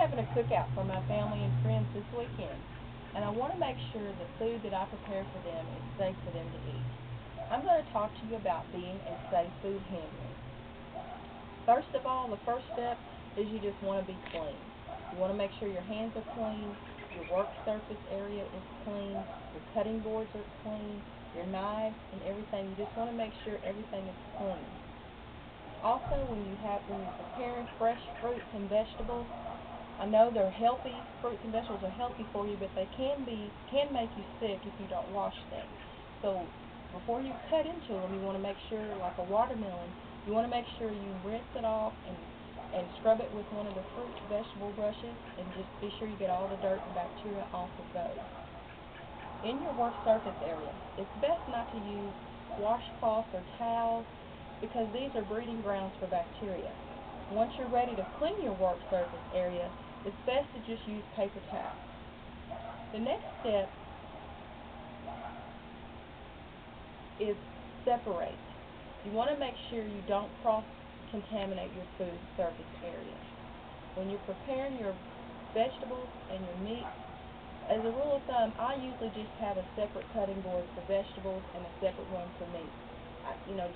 having a cookout for my family and friends this weekend, and I want to make sure the food that I prepare for them is safe for them to eat. I'm going to talk to you about being a safe food handler. First of all, the first step is you just want to be clean. You want to make sure your hands are clean, your work surface area is clean, your cutting boards are clean, your knives and everything. You just want to make sure everything is clean. Also, when you're preparing fresh fruits and vegetables, I know they're healthy. Fruits and vegetables are healthy for you, but they can make you sick if you don't wash them. So before you cut into them, you want to make sure, like a watermelon, you want to make sure you rinse it off and scrub it with one of the fruit vegetable brushes, and just be sure you get all the dirt and bacteria off of those. In your work surface area, it's best not to use washcloths or towels because these are breeding grounds for bacteria. Once you're ready to clean your work surface area, it's best to just use paper towels. The next step is separate. You want to make sure you don't cross-contaminate your food surface area. When you're preparing your vegetables and your meat, as a rule of thumb, I usually just have a separate cutting board for vegetables and a separate one for meat,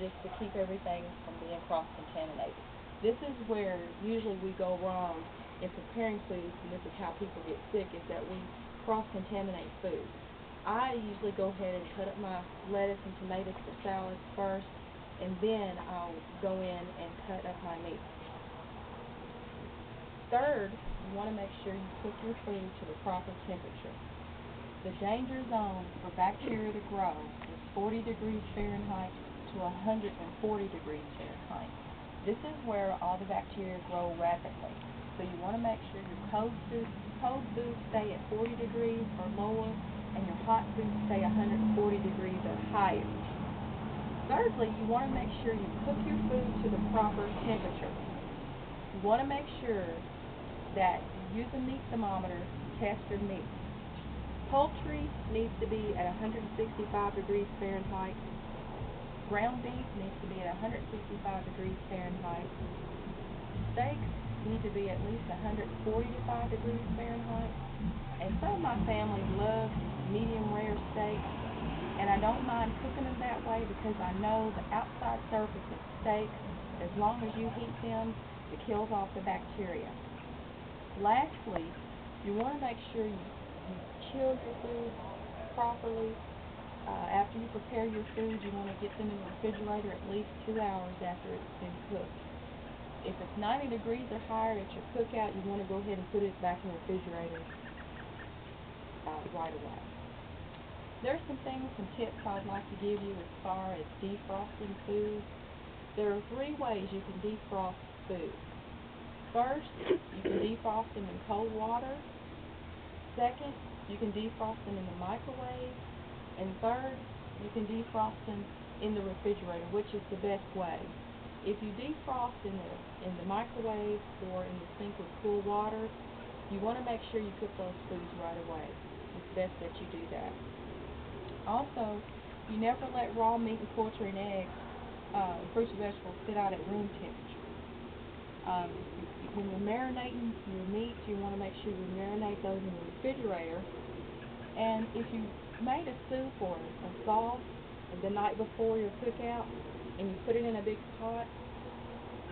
just to keep everything from being cross-contaminated. This is where usually we go wrong in preparing foods, and this is how people get sick, is that we cross-contaminate food. I usually go ahead and cut up my lettuce and tomatoes for salads first, and then I'll go in and cut up my meat. Third, you want to make sure you cook your food to the proper temperature. The danger zone for bacteria to grow is 40 degrees Fahrenheit to 140 degrees Fahrenheit. This is where all the bacteria grow rapidly. So you want to make sure your cold foods stay at 40 degrees or lower, and your hot foods stay 140 degrees or higher. Thirdly, you want to make sure you cook your food to the proper temperature. You want to make sure that you use a meat thermometer to test your meat. Poultry needs to be at 165 degrees Fahrenheit. Ground beef needs to be at 165 degrees Fahrenheit. Steaks need to be at least 145 degrees Fahrenheit. And some of my family loves medium rare steaks, and I don't mind cooking them that way because I know the outside surface of steaks, as long as you heat them, it kills off the bacteria. Lastly, you want to make sure you chill your food properly. After you prepare your food, you want to get them in the refrigerator at least 2 hours after it's been cooked. If it's 90 degrees or higher at your cookout, you want to go ahead and put it back in the refrigerator right away. There are some tips I'd like to give you as far as defrosting food. There are 3 ways you can defrost food. First, you can defrost them in cold water. Second, you can defrost them in the microwave. And third, you can defrost them in the refrigerator, which is the best way. If you defrost in the microwave or in the sink with cool water, you want to make sure you cook those foods right away. It's best that you do that. Also, you never let raw meat and poultry and eggs, fruits and vegetables sit out at room temperature. When you're marinating your meats, you want to make sure you marinate those in the refrigerator. And if you made a soup or a sauce the night before your cookout and you put it in a big pot,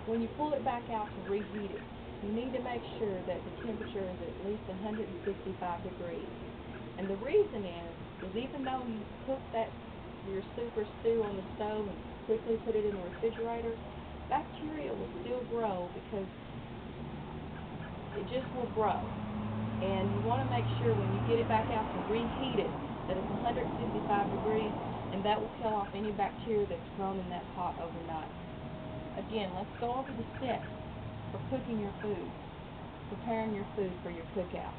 when you pull it back out to reheat it, you need to make sure that the temperature is at least 165 degrees. And the reason is even though you cook your soup or stew on the stove and quickly put it in the refrigerator, bacteria will still grow because it just will grow. And you want to make sure when you get it back out to reheat it that it's 165 degrees, and that will kill off any bacteria that's grown in that pot overnight. Again, let's go over the steps for cooking your food, preparing your food for your cookout.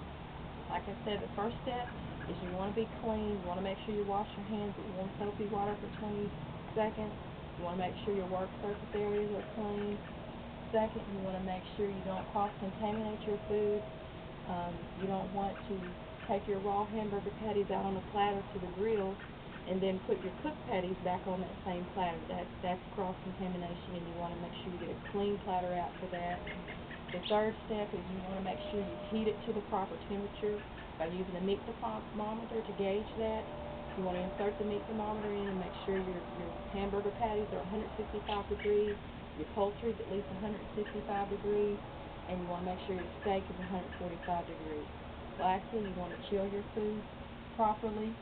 Like I said, the first step is you want to be clean. You want to make sure you wash your hands with warm soapy water for 20 seconds. You want to make sure your work surface areas are clean. Second, you want to make sure you don't cross-contaminate your food. You don't want to take your raw hamburger patties out on a platter to the grill and then put your cooked patties back on that same platter. That's cross-contamination, and you want to make sure you get a clean platter out for that. The third step is you want to make sure you heat it to the proper temperature by using a meat thermometer to gauge that. You want to insert the meat thermometer in and make sure your hamburger patties are 155 degrees, your poultry is at least 165 degrees, and you want to make sure your steak is 145 degrees. Lastly, you want to chill your food properly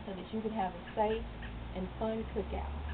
so that you can have a safe and fun cookout.